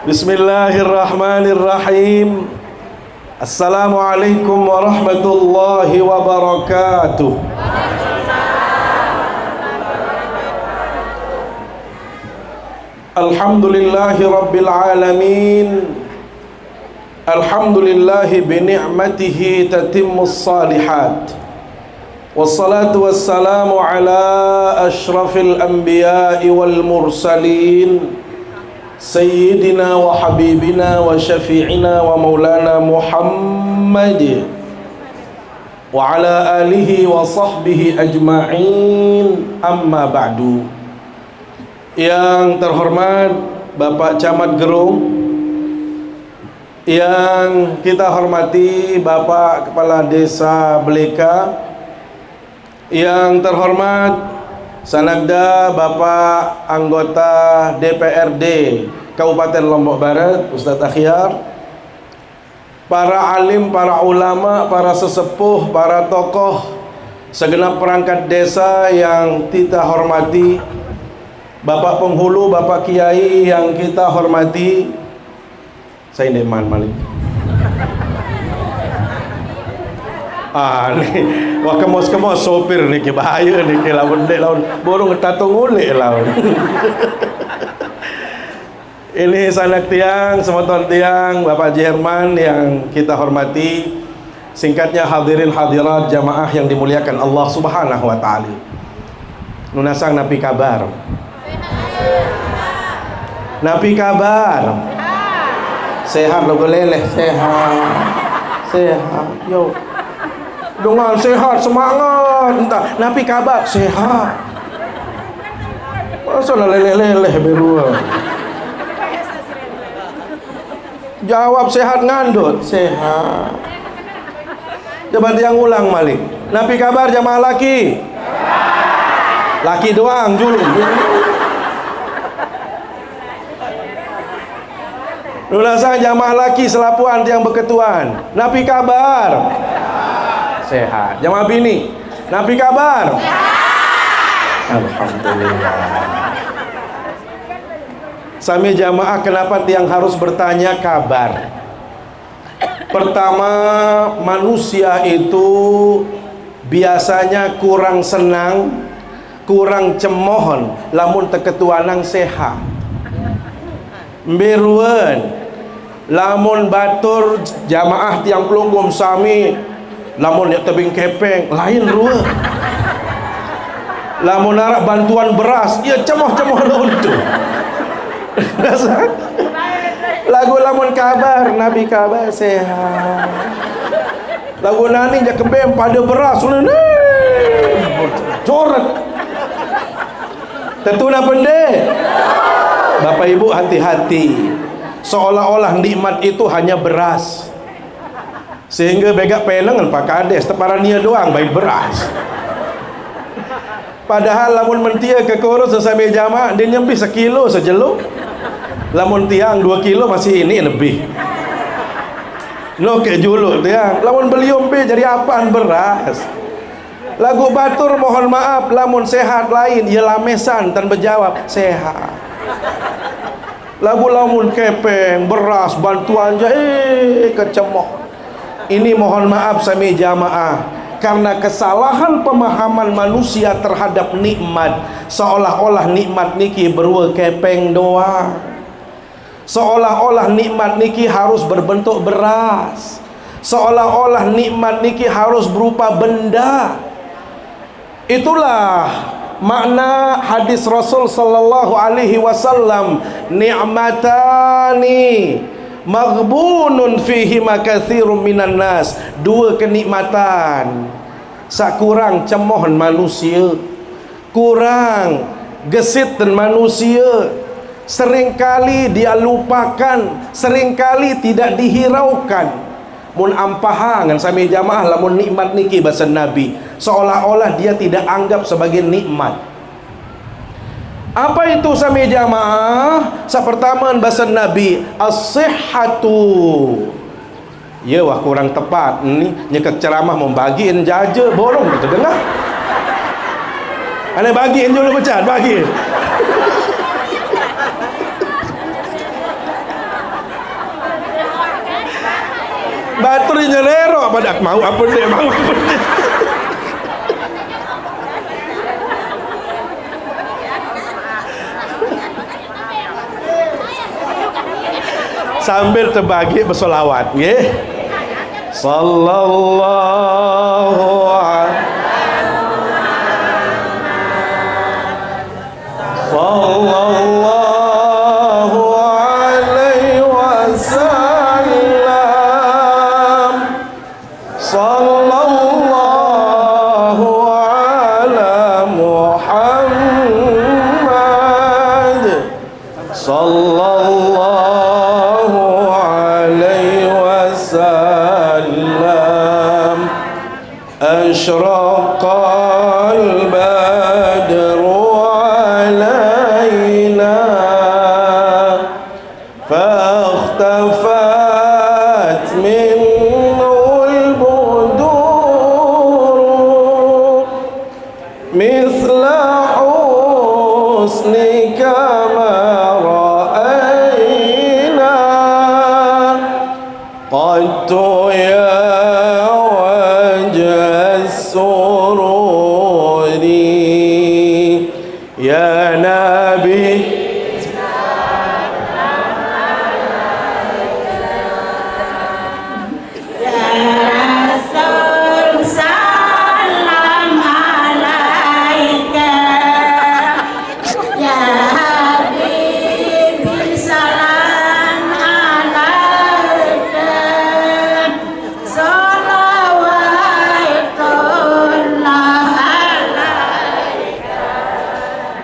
Bismillahirrahmanirrahim. Assalamualaikum warahmatullahi wabarakatuh. Alhamdulillahi rabbil alamin. Alhamdulillahi bi ni'matihi tatimmus salihat. Wassalatu wassalamu ala ashrafil anbiya'i wal mursalin Sayyidina wa habibina wa syafi'ina wa maulana Muhammad wa ala alihi wa sahbihi ajma'in, amma ba'du. Yang terhormat Bapak Camat Gerung, yang kita hormati Bapak Kepala Desa Beleka, yang terhormat Sanagda Bapak Anggota DPRD Kabupaten Lombok Barat, Ustadz Akhyar, para alim, para ulama, para sesepuh, para tokoh, segenap perangkat desa yang kita hormati, Bapak Penghulu, Bapak Kiai yang kita hormati. Saya Neman Malik. Nih, wah kemos-kemos sopir nih, bahaya nih, lawan dek lawan borong tatung ulek lawan. Ini sanak tiang, semoton tiang, Bapak Jerman yang kita hormati. Singkatnya hadirin hadirat jamaah yang dimuliakan Allah Subhanahu wa taala. Nunasang napi kabar. Napi kabar. Sehat lo leleh, sehat. Sehat. Yo. Dengan sehat, semangat. Entah, napi kabar sehat. Masa leleh-leleh berua. Jawab sehat ngandut. Sehat. Coba yang ulang Malik. Napi kabar jamaah laki. Laki doang julung. Nulasang jamaah laki selapuan yang berketuan. Napi kabar sehat. Jamaah bini, napi kabar sehat. Alhamdulillah. Sami jamaah, kenapa tiang harus bertanya kabar? Pertama, manusia itu biasanya kurang senang, kurang cemohon lamun teketuanang sehat. Mberuan lamun batur jamaah tiang pelunggum sami, lamun ya tebing kepeng lain rua. Lamun narak bantuan beras, ya cemoh-cemoh untuk. Lagu lamun kabar, nabi kabar sehat. Lagu nani jak kembem pada beras, coret. Tentu nak pendek. Bapak Ibu hati-hati. Seolah-olah nikmat itu hanya beras. Sehingga begak pelengan Pak Kades teparania doang baik beras. Padahal lamun mentia ke kurus sampai jamaah dia nyambi sekilo sejeluk. Lamun tiang 2 kilo masih ini lebih. No ke juluk tiang. Lamun belium be jadi apaan beras. Lagu batur mohon maaf lamun sehat lain ya lamesan tan berjawab sehat. Lagu lamun kepeng beras bantuan kecemoh. Ini mohon maaf sami jamaah, karena kesalahan pemahaman manusia terhadap nikmat, seolah-olah nikmat niki berua kepeng doang, seolah-olah nikmat niki harus berbentuk beras, seolah-olah nikmat niki harus berupa benda. Itulah makna hadis Rasul sallallahu alaihi wasallam, ni'matani maghbunun fihi makatsirun minan nas. 2 kenikmatan sak kurang cemohon manusia, kurang gesit manusia, seringkali dia lupakan, seringkali tidak dihiraukan. Mun ampahangan sami jamaah lamun nikmat niki bahasa Nabi, seolah-olah dia tidak anggap sebagai nikmat. Apa itu sami jamaah? Pertama bahasa Nabi as-sihhatu. Ya wah kurang tepat ni nyekek ceramah membagiin jaja borong kita dengar. Ane bagiin dulu becan bagi. Batur nyelero pada mau apa dia mau apa dia. Sambil terbagi bersolawat nggih. Sallallahu alaihi wasallam. Sallallahu ala Muhammad. Sallallahu alaihi wasallam. Asyraqal badru alaina فاختفت منه البدور مثل حسنك ما رأينا قد يا وجه السرور يا نبي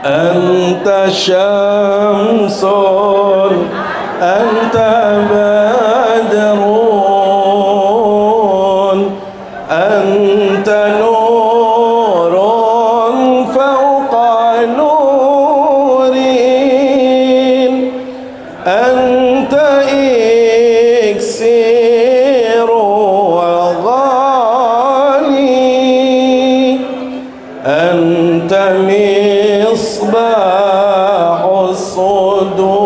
أنت شمس أنت بدر أنت نور فوق نور أنت إكسير وغالي أنت مصباح الصدور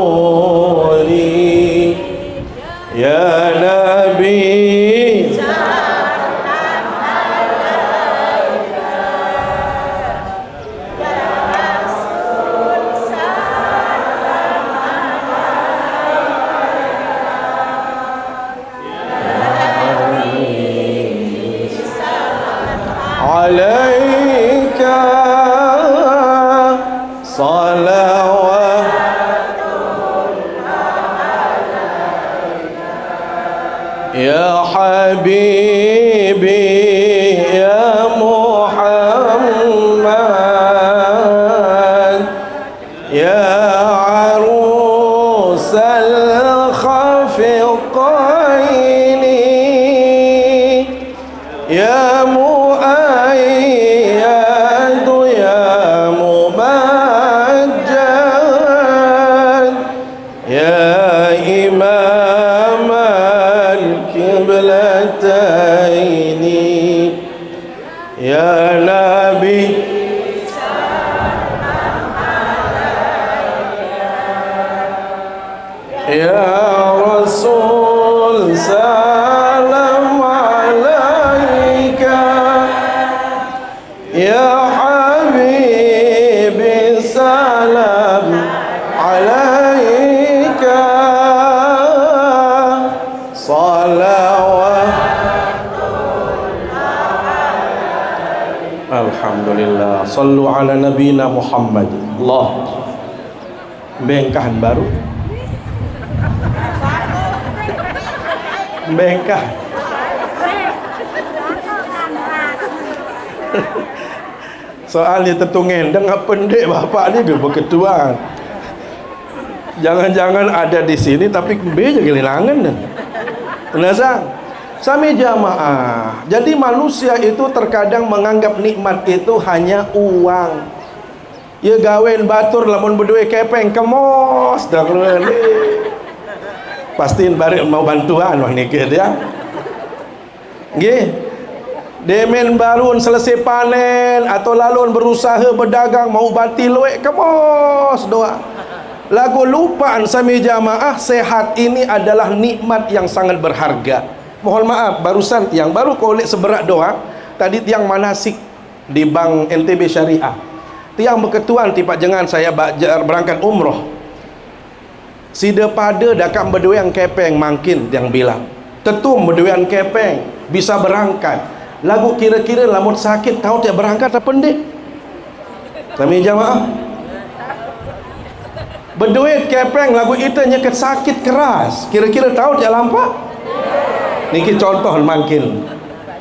يا نبي عليك صلوات يا حبيبي يا محمد يا عروس الخفقين يا مؤيد يا ممجد يا إمام القبلتين يا نبي يا رسول سلام عليك يا حبيبي سلام عليك صلوات Alhamdulillah. Sallu ala nabina Muhammad. Allah. Bengkahan baru. Bengkah. Soalnya tetungen dengan pendek bapak ni ke berketuan. Jangan-jangan ada di sini tapi beja kehilangan dah. Kenapa? Sami jamaah. Jadi manusia itu terkadang menganggap nikmat itu hanya uang. Ya gawen batur lamun berdua kepeng kemos dah keluar ni. Pastiin balik mau bantuan wah ni ke dia. Nggih. Demen barun selesai panen atau laluan berusaha berdagang mau bati luek kemos doa. Lagu lupaan sami jamaah sehat ini adalah nikmat yang sangat berharga. Mohon maaf, barusan tiang baru kolek seberat doang. Tadi tiang manasik di Bank NTB Syariah. Tiang berketuan tipak jangan saya berangkat umroh. Sida pada dakam berduang kepeng mangkin tiang bilang. Tetum berduang kepeng bisa berangkat. Lagu kira-kira lamun sakit tahu tiap berangkat apa pendek. Kami jamaah. Berduit kepeng lagu itu nyeket sakit keras. Kira-kira tahu tiap lampak. Niki contoh mangkin.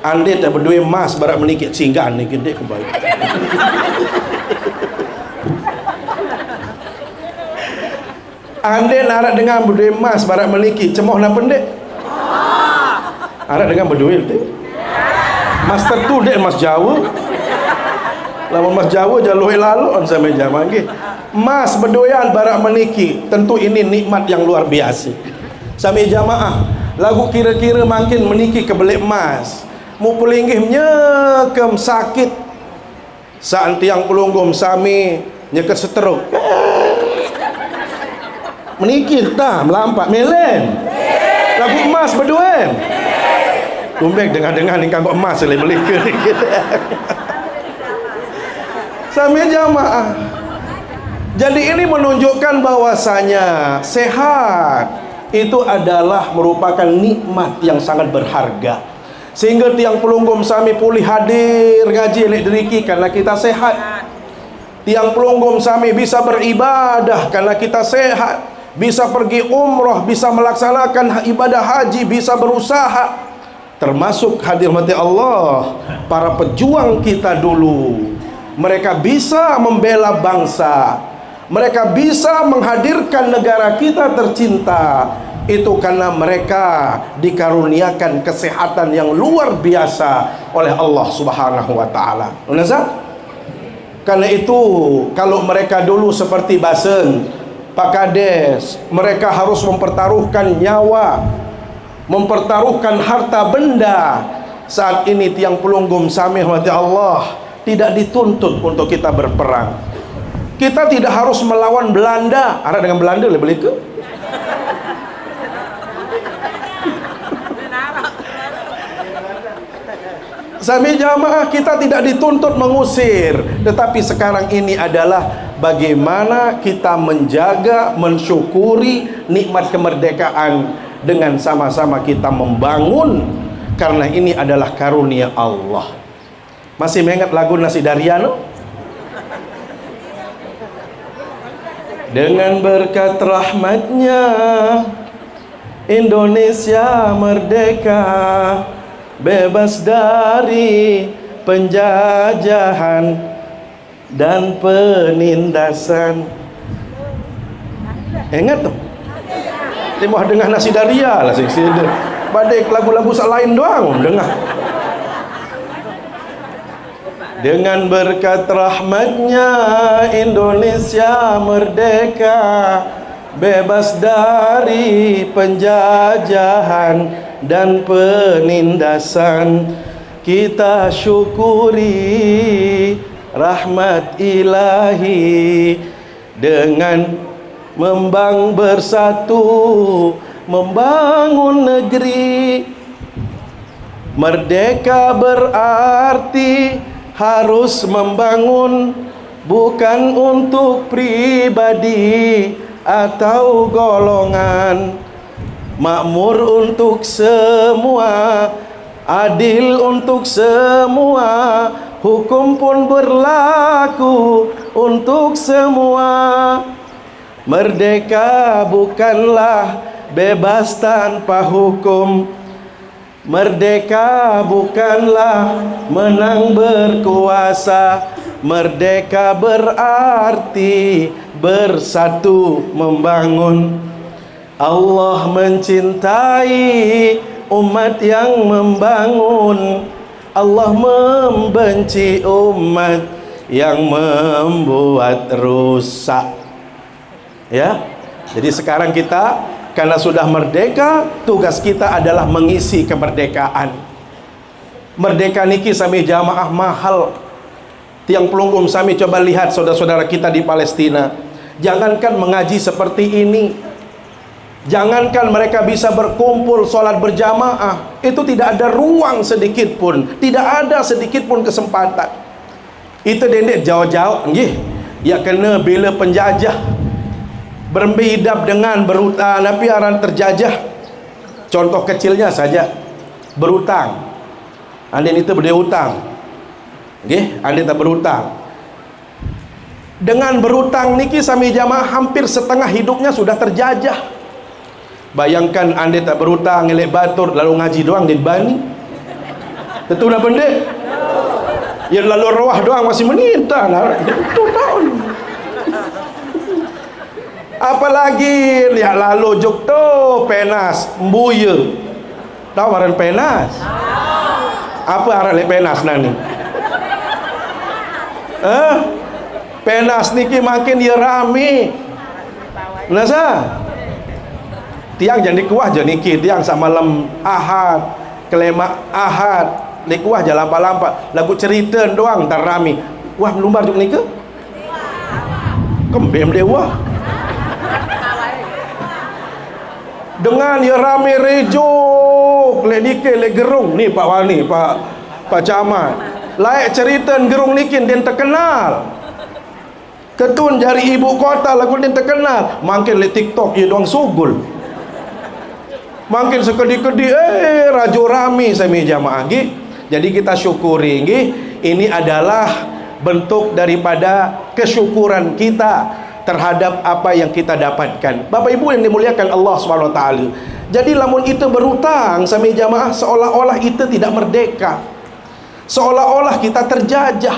Ande tak berduit emas barat menikit singgahan niki dek kebaik. Ande narak dengan berduit emas barat menikit cemoh nak pendek. Arak dengan berduit tu. Mas tertu dek mas Jawa. Lamun mas Jawa jalur lalu on sampai jam lagi. Mas berdoyan barak meniki. Tentu ini nikmat yang luar biasa. Sampai jamaah. Lagu kira-kira makin meniki kebelik emas. Mu pelinggih nyekem sakit. Saat tiang pelunggum sami nyeket seteruk. Meniki tak melampak melen. Lagu emas berduan. Tumbek dengar-dengar ni kanggo emas boleh beli ke ni. Sampai jamaah. Jadi ini menunjukkan bahwasanya sehat itu adalah merupakan nikmat yang sangat berharga. Sehingga tiang pelunggum sami pulih hadir ngaji elek deriki karena kita sehat. Tiang pelunggum sami bisa beribadah karena kita sehat. Bisa pergi umrah, bisa melaksanakan ibadah haji, bisa berusaha. Termasuk hadir mati Allah, para pejuang kita dulu. Mereka bisa membela bangsa. Mereka bisa menghadirkan negara kita tercinta. Itu karena mereka dikaruniakan kesehatan yang luar biasa oleh Allah Subhanahu wa taala. Karena itu kalau mereka dulu seperti Basen, Pak Kades, mereka harus mempertaruhkan nyawa, mempertaruhkan harta benda. Saat ini tiang pelunggum samih mati Allah tidak dituntut untuk kita berperang. Kita tidak harus melawan Belanda. Ada dengan Belanda boleh ke? Sami jamaah, kita tidak dituntut mengusir. Tetapi sekarang ini adalah bagaimana kita menjaga, mensyukuri nikmat kemerdekaan dengan sama-sama kita membangun. Karena ini adalah karunia Allah. Masih mengingat lagu Nasi Dariano? Dengan berkat rahmatnya Indonesia merdeka, bebas dari penjajahan dan penindasan. Ingat tuh? Timah dengar Nasi Daria lah sih. Badai lagu-lagu lain doang dengar. Dengan berkat rahmatnya Indonesia merdeka, bebas dari penjajahan dan penindasan. Kita syukuri rahmat ilahi dengan bersatu membangun negeri. Merdeka berarti harus membangun, bukan untuk pribadi atau golongan. Makmur untuk semua, adil untuk semua, hukum pun berlaku untuk semua. Merdeka bukanlah bebas tanpa hukum. Merdeka bukanlah menang berkuasa. Merdeka berarti bersatu membangun. Allah mencintai umat yang membangun. Allah membenci umat yang membuat rusak. Ya. Jadi sekarang kita karena sudah merdeka, tugas kita adalah mengisi kemerdekaan. Merdeka niki sami jamaah mahal. Tiang pelunggum sami coba lihat saudara-saudara kita di Palestina. Jangankan mengaji seperti ini, Jangankan mereka bisa berkumpul solat berjamaah, itu tidak ada ruang sedikit pun, tidak ada sedikit pun kesempatan. Itu dendek jauh-jauh nggih. Ya kena bila penjajah berhidap dengan berhutang, tapi orang terjajah. Contoh kecilnya saja, berhutang. Andin itu berdaya hutang, nggih, andin tak berhutang. Dengan berhutang niki sami jamaah hampir setengah hidupnya sudah terjajah. Bayangkan anda tak berhutang, ngelek batur, lalu ngaji doang di bani. Tentu nak benda. Ya lalu rawah doang masih menintah lah. Itu tahun. Apalagi lihat lalu juk tu penas, mbuya. Tahu waran penas? Apa arah lek penas nani? Penas niki makin ya rame. Nasa? Tiang jadi kuah jadi niki, tiang sama malam Ahad, kelemak Ahad, di kuah je lampa-lampa, lagu cerita doang tar rami. Wah melumbar juk nika? Kembem dewa. Dengan ya rame rejuk, le dike le gerung ni Pak Wani, Pak Camat. Layak cerita gerung nikin dan terkenal. Ketun jari ibu kota lagu dan terkenal. Makin le TikTok ya doang sugul. Makin sekedi-kedi rajo rami sami jamaah nggih. Jadi kita syukuri nggih. Ini adalah bentuk daripada kesyukuran kita terhadap apa yang kita dapatkan. Bapak Ibu yang dimuliakan Allah Subhanahu wa taala. Jadi lamun itu berhutang sami jamaah seolah-olah itu tidak merdeka. Seolah-olah kita terjajah.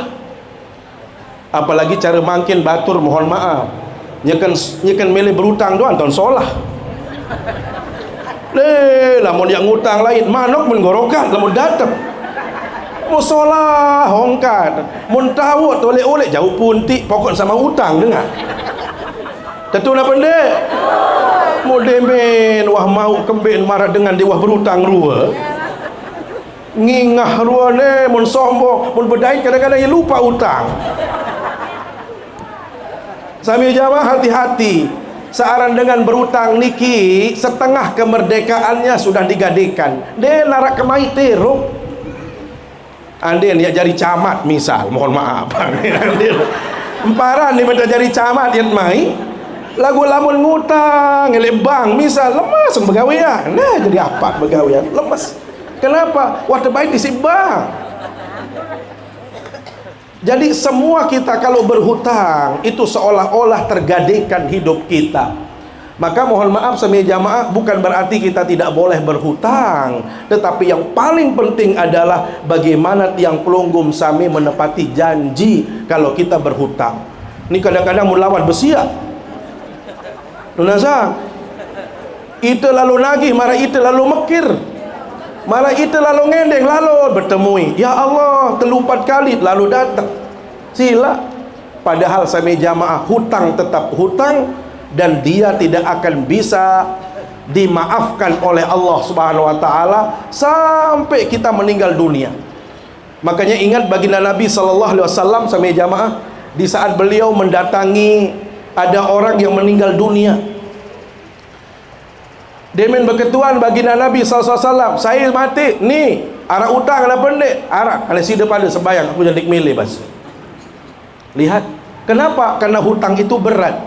Apalagi cara makin batur mohon maaf. Nyekan milih berhutang doang tahun solah. Lamun yang ngutang lain manok menggorokan lamun datang musola hongkat mun tahu oleh-oleh jauh puntik pokok sama utang dengar tentu nak pendek mau demen wah mau kembin marah dengan dia wah berutang rua ngingah rua ne mun sombong mun bedai kadang-kadang dia lupa utang. Sami jamaah hati-hati. Searan dengan berutang niki setengah kemerdekaannya sudah digadekan. Dia narak kemai teruk. Andin ya jadi camat misal, mohon maaf. Emparan ni minta jadi camat yang mai. Lagu lamun ngutang, ngelek bank misal lemas begawian. Nah jadi apa begawian? Lemas. Kenapa? Wah terbaik di si bank. Jadi semua kita kalau berhutang itu seolah-olah tergadaikan hidup kita. Maka mohon maaf sami jamaah, bukan berarti kita tidak boleh berhutang, tetapi yang paling penting adalah bagaimana tiang pelunggum sami menepati janji kalau kita berhutang. Ini kadang-kadang melawan besiak. Nunasa, itu lalu nagih, marah itu lalu mekir. Malah itu lalu ngendeng, lalu bertemui. Ya Allah, 3-4 kali lalu datang. Sila. Padahal sami jamaah hutang tetap hutang dan dia tidak akan bisa dimaafkan oleh Allah Subhanahu wa taala sampai kita meninggal dunia. Makanya ingat baginda Nabi sallallahu alaihi wasallam sami jamaah di saat beliau mendatangi ada orang yang meninggal dunia. Demen berketuan baginda Nabi SAW, saya mati ni arah utang ada pendek arah ada si depan sembayang aku jadi milih bas. Lihat kenapa? Karena hutang itu berat.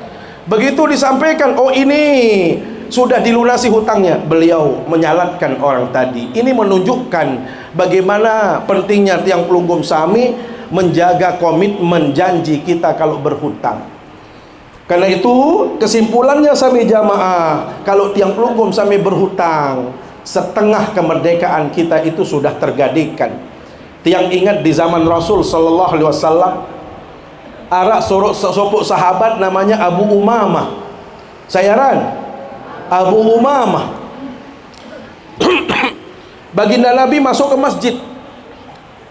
Begitu disampaikan, oh ini sudah dilunasi hutangnya, beliau menyalatkan orang tadi. Ini menunjukkan bagaimana pentingnya tiang pelunggum sami menjaga komitmen janji kita kalau berhutang. Karena itu kesimpulannya sami jamaah, kalau tiang pelunggum sami berhutang, setengah kemerdekaan kita itu sudah tergadaikan. Tiang ingat di zaman Rasul sallallahu alaihi wasallam, arak sopok sahabat namanya Abu Umamah. Sayaran Abu Umamah. Baginda Nabi masuk ke masjid.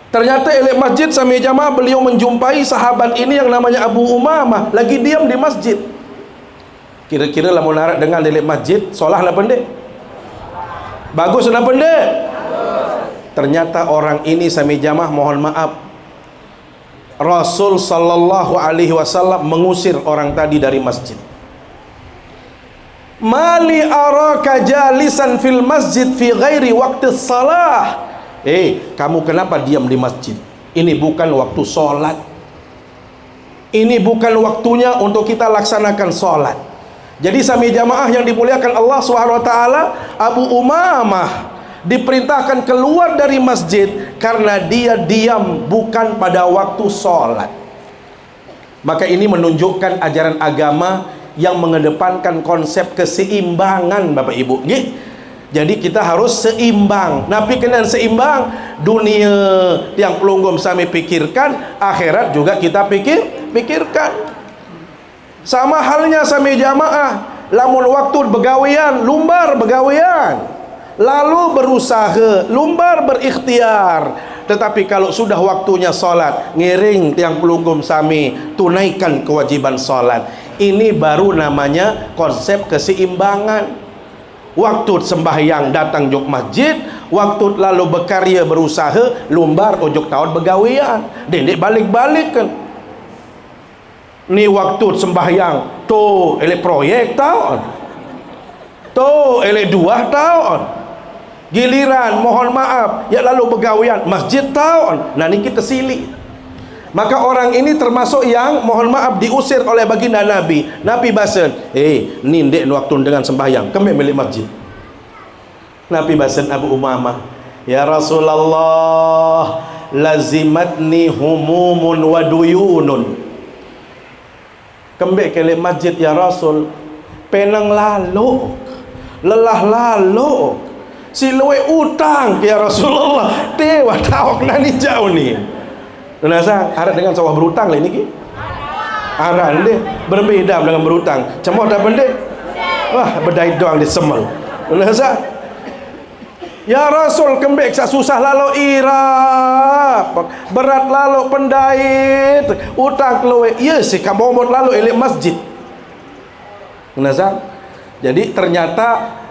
Ternyata elek masjid sami jamaah beliau menjumpai sahabat ini yang namanya Abu Umamah lagi diam di masjid. Kira-kira lah mau narak dengan elek masjid, solah lah pendek. Bagus lah pendek. Ternyata orang ini sami jamaah mohon maaf, Rasul sallallahu alaihi wasallam mengusir orang tadi dari masjid. Mali araka jalisan fil masjid fi ghairi waqti salah. Kamu kenapa diam di masjid? Ini bukan waktu sholat. Ini bukan waktunya untuk kita laksanakan sholat. Jadi sami jamaah yang dimuliakan Allah SWT, Abu Umamah diperintahkan keluar dari masjid karena dia diam bukan pada waktu sholat. Maka ini menunjukkan ajaran agama yang mengedepankan konsep keseimbangan, Bapak Ibu. Jadi kita harus seimbang. Nabi kena seimbang. Dunia yang pelunggum sami pikirkan, akhirat juga kita pikirkan. Sama halnya sami jamaah, lamun waktu begawian, lumbar begawian, lalu berusaha, lumbar berikhtiar. Tetapi kalau sudah waktunya sholat, ngiring tiang pelunggum sami, tunaikan kewajiban sholat. Ini baru namanya konsep keseimbangan. Waktu sembahyang datang juk masjid, waktu lalu berkarya berusaha, lumbar ujuk tahun begawian. Dendek balik-balik kan. Ni waktu sembahyang, tu ele proyek tahun, tu ele 2 tahun. Giliran mohon maaf, ya lalu begawian masjid tahun. Nah ini kita silih. Maka orang ini termasuk yang mohon maaf diusir oleh baginda Nabi. Nabi basen, ni ndek waktu dengan sembahyang, kami milik masjid. Nabi basen Abu Umamah, ya Rasulullah, lazimatni humumun wa duyunun. Kembek ke masjid ya Rasul, penang lalu, lelah lalu, silwe utang ya Rasulullah. Dewa tawak nani jauh nih. Nasa harap dengan sawah berutang lah ini ki. Aran deh berbeda dengan berutang. Cemok dah benda. Wah berdai doang di semel. Nasa ya Rasul kembek susah lalu irap, berat lalu pendait, utang keluwe. Iya sih kamu mau lalu elik masjid. Nasa. Jadi ternyata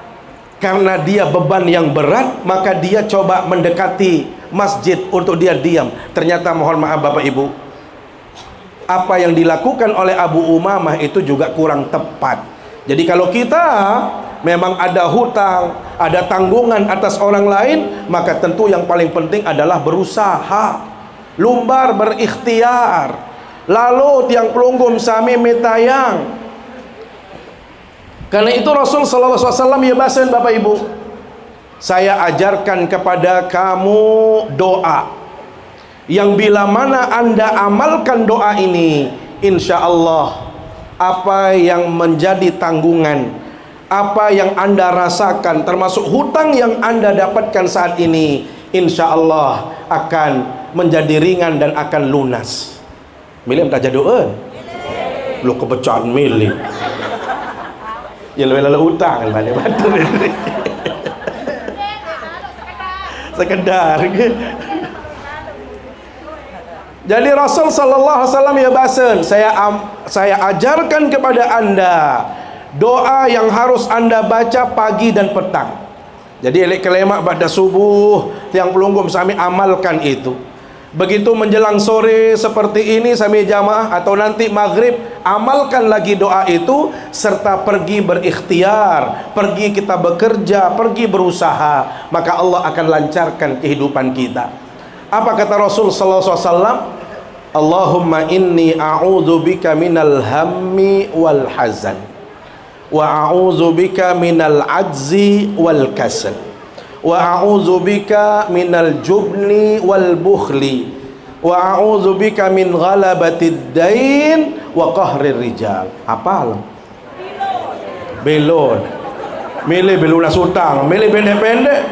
karena dia beban yang berat, maka dia coba mendekati masjid untuk dia diam. Ternyata mohon maaf Bapak Ibu, apa yang dilakukan oleh Abu Umamah itu juga kurang tepat. Jadi kalau kita memang ada hutang, ada tanggungan atas orang lain, maka tentu yang paling penting adalah berusaha, lumbar berikhtiar. Lalu tiang pelunggum sami metayang. Karena itu Rasul sallallahu alaihi wasallam ya basen Bapak Ibu, saya ajarkan kepada kamu doa yang bila mana Anda amalkan doa ini, insya Allah apa yang menjadi tanggungan, apa yang Anda rasakan, termasuk hutang yang Anda dapatkan saat ini, insya Allah akan menjadi ringan dan akan lunas. Milih tak jaduan lu kebecahan milih ya lalu utang balik batu sekedar. Jadi Rasul sallallahu alaihi wasallam ya basen, saya ajarkan kepada Anda doa yang harus Anda baca pagi dan petang. Jadi elek kelemak pada subuh tiang pelunggum sami amalkan itu. Begitu menjelang sore seperti ini sami jamaah atau nanti maghrib, amalkan lagi doa itu serta pergi berikhtiar, pergi kita bekerja, pergi berusaha, maka Allah akan lancarkan kehidupan kita. Apa kata Rasul sallallahu alaihi wasallam? Allahumma inni a'udzubika minal hammi wal hazan wa a'udzubika minal ajzi wal kasal wa a'udzubika minal jubni wal bukhli wa a'udzubika min ghalabatid dain wa qahrir rijal. Hafal? Belon. Milih belunas utang, milih pendek-pendek.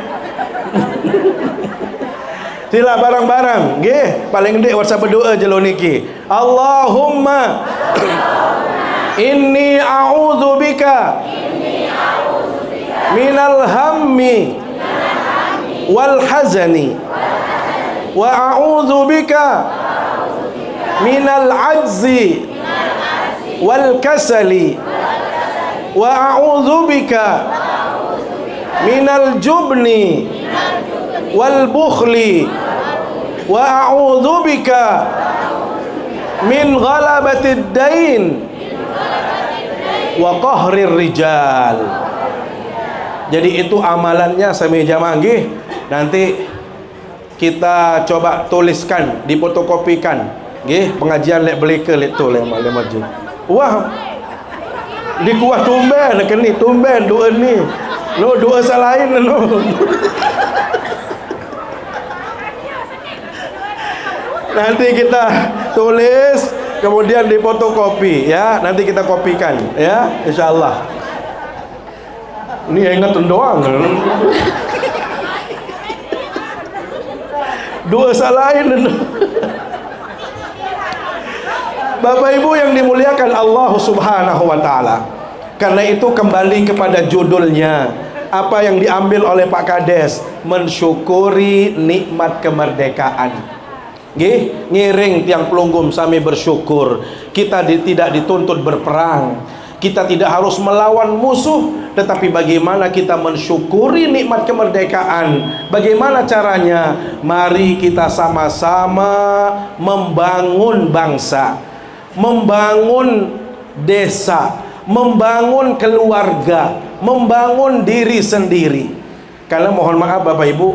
Sila barang-barang, nggih, paling ndek WhatsApp berdoa je lo niki. Allahumma inni a'udzubika minal hammi wal hazani wa a'udzubika minal ajzi wal kasali wa a'udzubika minal jubni wal bukhli wa a'udzubika min ghalabatid dain wa qahrir rijal. Jadi itu amalannya sami jamaah nggih. Nanti kita coba tuliskan, difotokopikan nggih, pengajian lek beli ke lek tu lek masjid. Wah, di kuah tumben keni tumben doa ni. No doa salain no. Nanti kita tulis kemudian difotokopi ya, nanti kita kopikan ya, insyaallah. Ini ingat doang. Dua salahin. Bapak Ibu yang dimuliakan Allah Subhanahu wa taala. Karena itu kembali kepada judulnya. Apa yang diambil oleh Pak Kades, mensyukuri nikmat kemerdekaan. Nggih, ngiring tiang pelunggum sami bersyukur. Kita tidak dituntut berperang. Kita tidak harus melawan musuh, tetapi bagaimana kita mensyukuri nikmat kemerdekaan. Bagaimana caranya? Mari kita sama-sama membangun bangsa, membangun desa, membangun keluarga, membangun diri sendiri. Karena mohon maaf Bapak Ibu,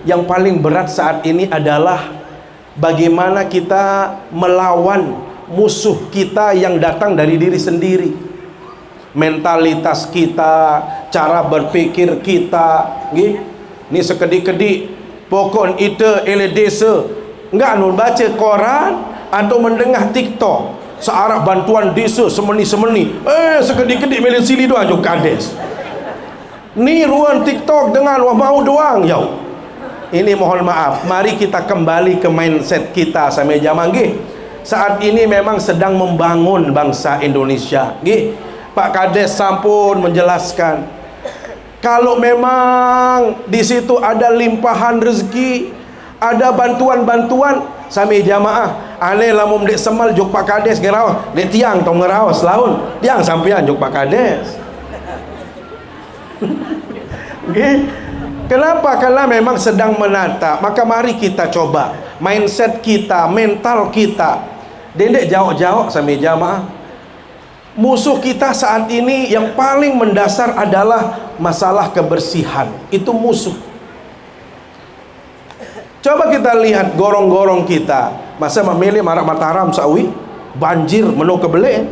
yang paling berat saat ini adalah bagaimana kita melawan musuh kita yang datang dari diri sendiri. Mentalitas kita, cara berpikir kita, nggih. Ni sekedik-kedik pokon ite ele desa enggak anu baca koran atau mendengar TikTok searah bantuan desa semeni-semeni. Sekedik-kedik mele sili doang jok Kades. Ni ruang TikTok dengan wah mau doang jauh. Ini mohon maaf, mari kita kembali ke mindset kita sampai jamaah nggih. Saat ini memang sedang membangun bangsa Indonesia, nggih. Pak Kades sampun menjelaskan, kalau memang di situ ada limpahan rezeki, ada bantuan-bantuan, sami jamaah ane lamun dek semal jok Pak Kades ngerawas, dek tiang tong ngerawas laun, tiang sampean jok Pak Kades. Okay. Kenapa? Karena memang sedang menata. Maka mari kita coba mindset kita, mental kita. Dendek jauh-jauh sami jamaah. Musuh kita saat ini yang paling mendasar adalah masalah kebersihan. Itu musuh. Coba kita lihat gorong-gorong kita. Masa memilih marak Mataram sawi banjir menu kebele.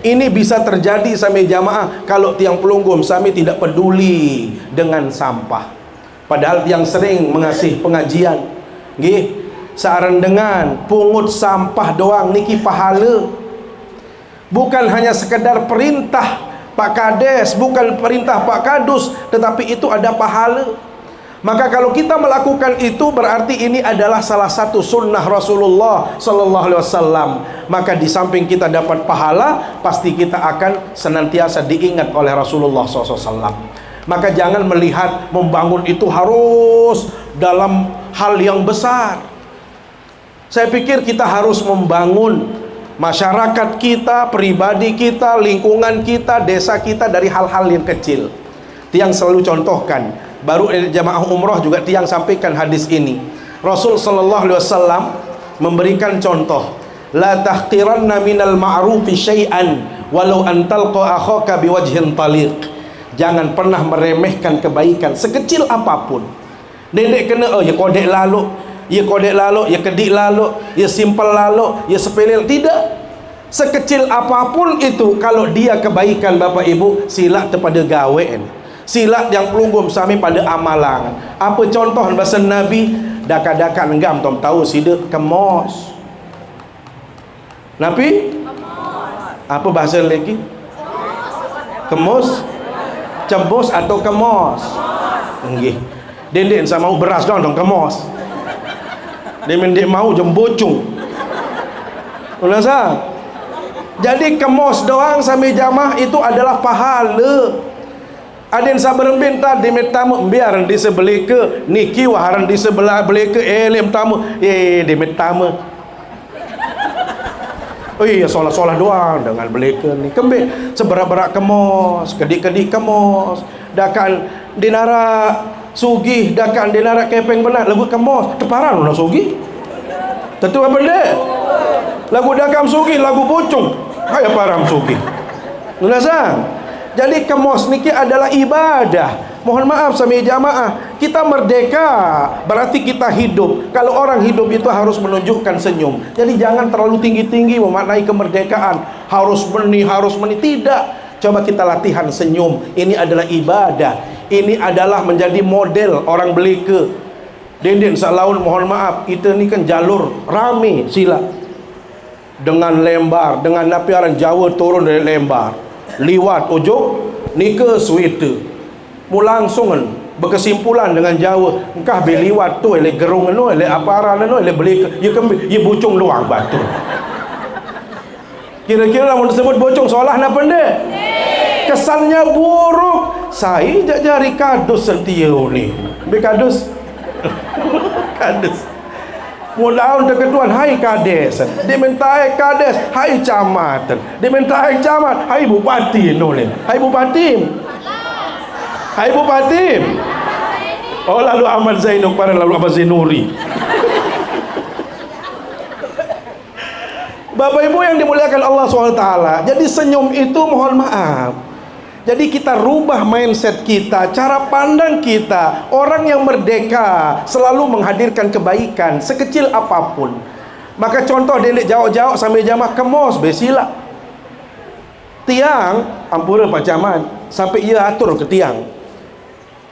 Ini bisa terjadi sami jamaah kalau tiang pelunggum sami tidak peduli dengan sampah. Padahal tiang sering mengasih pengajian. Nggih, saran dengan pungut sampah doang niki pahala. Bukan hanya sekedar perintah Pak Kades, bukan perintah Pak Kadus, tetapi itu ada pahala. Maka kalau kita melakukan itu berarti ini adalah salah satu sunnah Rasulullah Sallallahu Alaihi Wasallam. Maka di samping kita dapat pahala, pasti kita akan senantiasa diingat oleh Rasulullah SAW. Maka jangan melihat membangun itu harus dalam hal yang besar. Saya pikir kita harus membangun masyarakat kita, pribadi kita, lingkungan kita, desa kita dari hal-hal yang kecil. Tiang selalu contohkan, baru jamaah umroh juga tiang sampaikan hadis ini. Rasul sallallahu alaihi wasallam memberikan contoh, la tahqiranna minal ma'rufi syai'an walau an talqa akhaka biwajhin taliq. Jangan pernah meremehkan kebaikan sekecil apapun. Dedek kena ya kodek lalu, ya kodek lalu, ya kedik lalu, ya simpel lalu, ya sepele, tidak. Sekecil apapun itu, kalau dia kebaikan Bapak Ibu, silak kepada gawean, silak yang pelunggum sami pada amalan. Apa contoh bahasa Nabi? Daka-daka enggam tom tahu sida kemos. Nabi? Apa bahasa lagi? Kemos? Cembos atau kemos? Nggih. Dendek sama mau beras dong kemos. Dia mendek mau jembocung. Ulasa. Jadi kemos doang sami jamaah itu adalah pahala. Adin sabar bentar di metamu biar di sebelah ke niki waharan di sebelah belah ke lem tamu di metamu. Oh iya solah-solah doang dengan belah ke ni kembe seberak-berak kemos, kedik-kedik kemos, dakan dinara sugih dakan dinara kepeng benar lagu kemos teparan nak sugih tentu apa benda lagu dakam sugih lagu bocong kayak param sugih Nunasang. Jadi kemos niki adalah ibadah. Mohon maaf sami jamaah, kita merdeka berarti kita hidup. Kalau orang hidup itu harus menunjukkan senyum. Jadi jangan terlalu tinggi-tinggi memaknai kemerdekaan, harus meni. Tidak. Coba kita latihan senyum. Ini adalah ibadah. Ini adalah menjadi model orang belika. Dendek salaun, mohon maaf, kita ni kan jalur rame sila. Dengan lembar, dengan napiaran Jawa turun dari lembar. Liwat ujuk nika sweater. Mu langsung kan berkesimpulan dengan Jawa, engkah beliwat tu ele gerung anu ele aparan anu ele beli ye bocong luang batu. Kira-kira mun disebut bocong solah na pendek. Kesannya buruk. Saya jari kadus sentiau ni. Be kadus. Kadus. Mulaun deketuan hai kades. Dimintai kades, hai camat. Dimintai camat, hai bupati noleh. Hai bupati. Hai bupati. Oh lalu Ahmad Zainuk para lalu Ahmad Zainuri. Bapak Ibu yang dimuliakan Allah SWT. Jadi senyum itu mohon maaf. Jadi kita rubah mindset kita, cara pandang kita. Orang yang merdeka selalu menghadirkan kebaikan sekecil apapun. Maka contoh dendek jauh-jauh sambil jamaah kemos besila. Tiang ampura Pak Camat sampai ia atur ke tiang.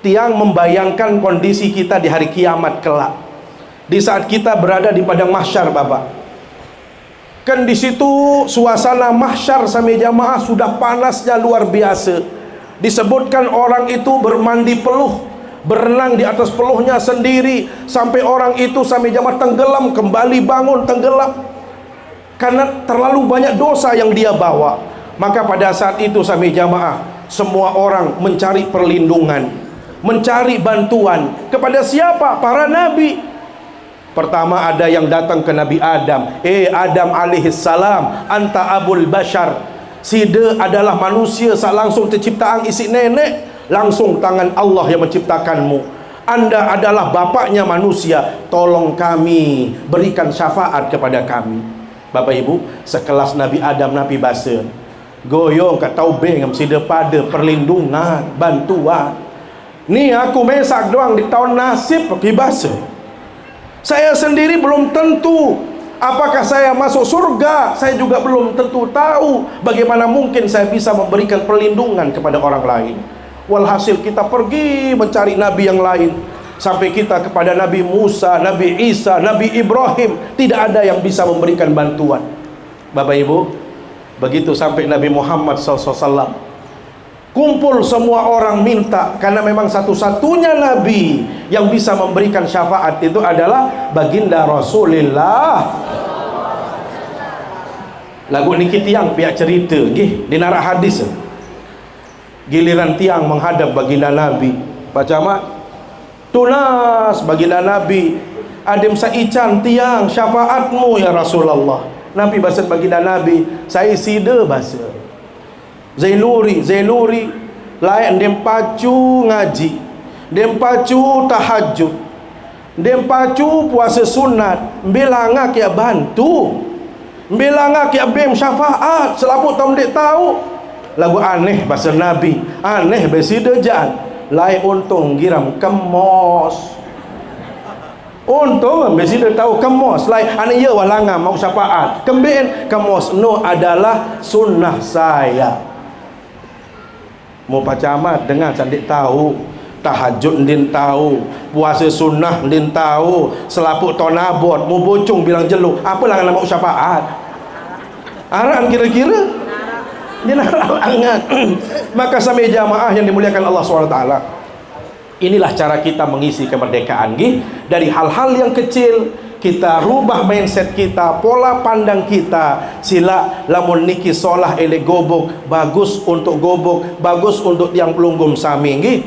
Tiang membayangkan kondisi kita di hari kiamat kelak. Di saat kita berada di padang mahsyar, Bapak. Kan di situ suasana mahsyar sami jamaah sudah panasnya luar biasa. Disebutkan orang itu bermandi peluh, berenang di atas peluhnya sendiri, sampai orang itu sami jamaah tenggelam, kembali bangun tenggelam. Karena terlalu banyak dosa yang dia bawa. Maka pada saat itu sami jamaah, semua orang mencari perlindungan, mencari bantuan kepada siapa? Para nabi. Pertama ada yang datang ke Nabi Adam. Adam alaihissalam, anta abul bashar. Sida adalah manusia sak langsung terciptaan isi nenek, langsung tangan Allah yang menciptakanmu. Anda adalah bapaknya manusia. Tolong kami, berikan syafaat kepada kami. Bapak Ibu, sekelas Nabi Adam, Nabi Basa, goyong kat taubeng sida pada perlindungan, bantuan. Ni aku mesak doang di tahun nasib pergi bahasa. Saya sendiri belum tentu apakah saya masuk surga. Saya juga belum tentu tahu. Bagaimana mungkin saya bisa memberikan perlindungan kepada orang lain. Walhasil kita pergi mencari nabi yang lain. Sampai kita kepada Nabi Musa, Nabi Isa, Nabi Ibrahim. Tidak ada yang bisa memberikan bantuan. Bapak Ibu, begitu sampai Nabi Muhammad SAW, kumpul semua orang minta. Karena memang satu-satunya nabi yang bisa memberikan syafaat itu adalah baginda Rasulullah. Lagu niki tiang pihak cerita nggih di narak hadis. Giliran tiang menghadap baginda Nabi, Pak Camat, tunas baginda Nabi, adim saican tiang syafaatmu ya Rasulullah. Nabi bahasa baginda Nabi, saya sida bahasa Zainuri lain dem pacu ngaji, dem pacu tahajud, dem pacu puasa sunat, belanga kia bantu, belanga kia bem syafaat, selaput tom dek tahu. Lagu aneh bahasa Nabi, aneh besida jan, lain untung giram kemos. Untung besida tahu kemos, lain aneh ya walanga mau syafaat, kemben kemos no adalah sunnah saya. Mau Pak Camat dengan candik tahu, tahajud ndin tahu, puasa sunnah ndin tahu, selaput tonabot, mau bocong bilang jeluk, apalah nak mau syafaat? Aran kira-kira dia larangan. Maka sami jamaah yang dimuliakan Allah SWT, inilah cara kita mengisi kemerdekaan dari hal-hal yang kecil. Kita rubah mindset kita, pola pandang kita. Sila lamun niki solah ele gobok, bagus untuk gobok, bagus untuk yang pelunggum sami nggih.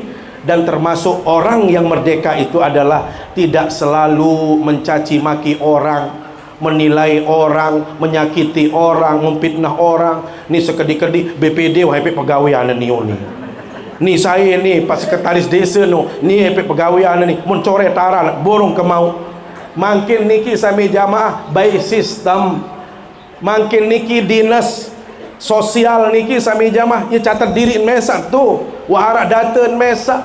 Dan termasuk orang yang merdeka itu adalah tidak selalu mencaci maki orang, menilai orang, menyakiti orang, memfitnah orang. Ni sekedi-kedi BPD wahai pegawai ni ni. Ni saya ni pas sekretaris desa no, ni pegawai ni mencoret taran borong ke mau. Makin niki sami jamaah baik sistem, makin niki dinas sosial niki sami jamaah ia catat diri mesak tu wa arak data mesak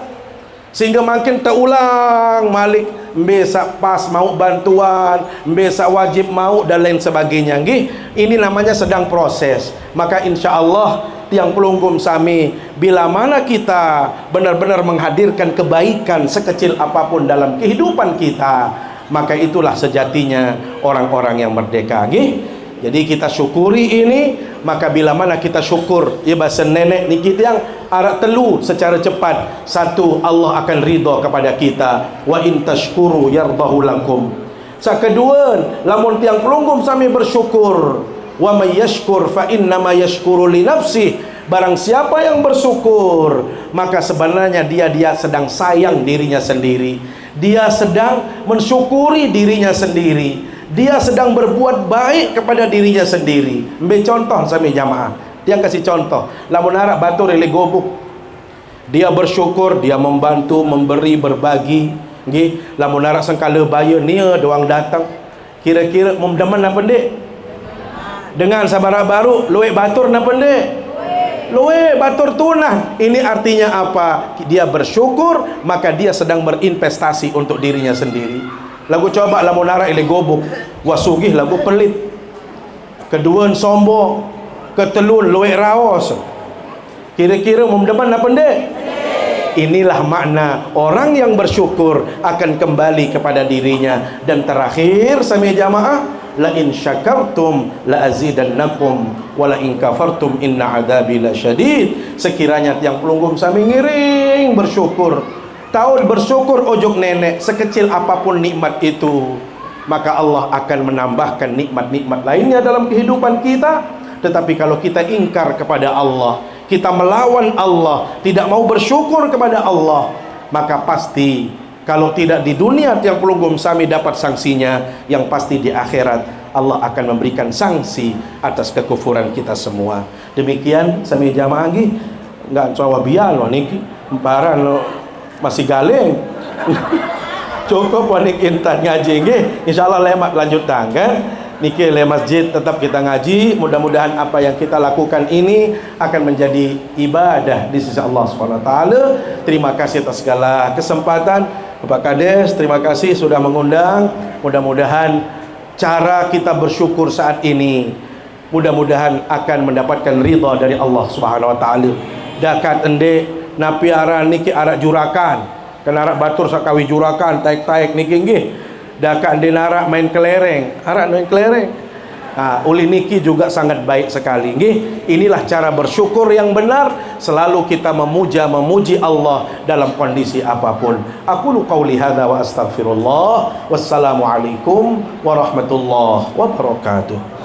sehingga makin terulang malik besak pas mau bantuan, besak wajib mau dan lain sebagainya. Ini namanya sedang proses. Maka insya-Allah tiang pelunggum sami, bila mana kita benar-benar menghadirkan kebaikan sekecil apapun dalam kehidupan kita, maka itulah sejatinya orang-orang yang merdeka. Jadi kita syukuri ini. Maka bila mana kita syukur, ya bahasa nenek ni kita yang arak telu secara cepat. Satu, Allah akan ridha kepada kita. Wa in tashkuru yardahu lakum. Kedua, lamun tiang pelunggum sami bersyukur, wa may yashkur fa inna ma yashkuru li nafsih. Barang siapa yang bersyukur, maka sebenarnya dia sedang sayang dirinya sendiri. Dia sedang mensyukuri dirinya sendiri. Dia sedang berbuat baik kepada dirinya sendiri. Ambil contoh sami jamaah. Dia kasih contoh. Lamun harap batur ele gobuk. Dia bersyukur, dia membantu, memberi, berbagi. Nggih, lamun harap sengkala bayar nia doang datang. Kira-kira memdemen apa ndek? Dengan sabar baru luwek batur napa ndek? Luwek batur tunah. Ini artinya apa? Dia bersyukur, maka dia sedang berinvestasi untuk dirinya sendiri. Lagu coba lamun nara ile gobuk, gua sugih lagu pelit. Kedua sombong, ketelun luwek raos. Kira-kira memdeman apa ndek? Inilah makna orang yang bersyukur akan kembali kepada dirinya. Dan terakhir sami jamaah, la in syakartum la azidannakum wa la in kafartum inna adzabi lasyadid. Sekiranya tiang pelunggum sami ngiring bersyukur, tahu bersyukur ojok nenek sekecil apapun nikmat itu, maka Allah akan menambahkan nikmat-nikmat lainnya dalam kehidupan kita. Tetapi kalau kita ingkar kepada Allah, kita melawan Allah, tidak mau bersyukur kepada Allah, maka pasti kalau tidak di dunia tiang pelunggum sami dapat sanksinya, yang pasti di akhirat Allah akan memberikan sanksi atas kekufuran kita semua. Demikian sami jamaah nggih, enggak cawa bial niki emparan masih galeng. Cukup wanik intan ngaji nggih. Insyaallah lemak lanjutan kan. Niki le masjid tetap kita ngaji. Mudah-mudahan apa yang kita lakukan ini akan menjadi ibadah di sisi Allah Subhanahu wa taala. Terima kasih atas segala kesempatan. Bapak Kades, terima kasih sudah mengundang. Mudah-mudahan cara kita bersyukur saat ini mudah-mudahan akan mendapatkan ridha dari Allah Subhanahu wa taala. Dakat endek napi arah niki arak jurakan, kan arak batur sakawi jurakan taik-taik niki nggih. Dakat endek arak main kelereng, arak main kelereng. Uli niki juga sangat baik sekali nggih. Inilah cara bersyukur yang benar, selalu kita memuji Allah dalam kondisi apapun. Aqulu qauli hadza wa astaghfirullah. Wassalamualaikum warahmatullahi wabarakatuh.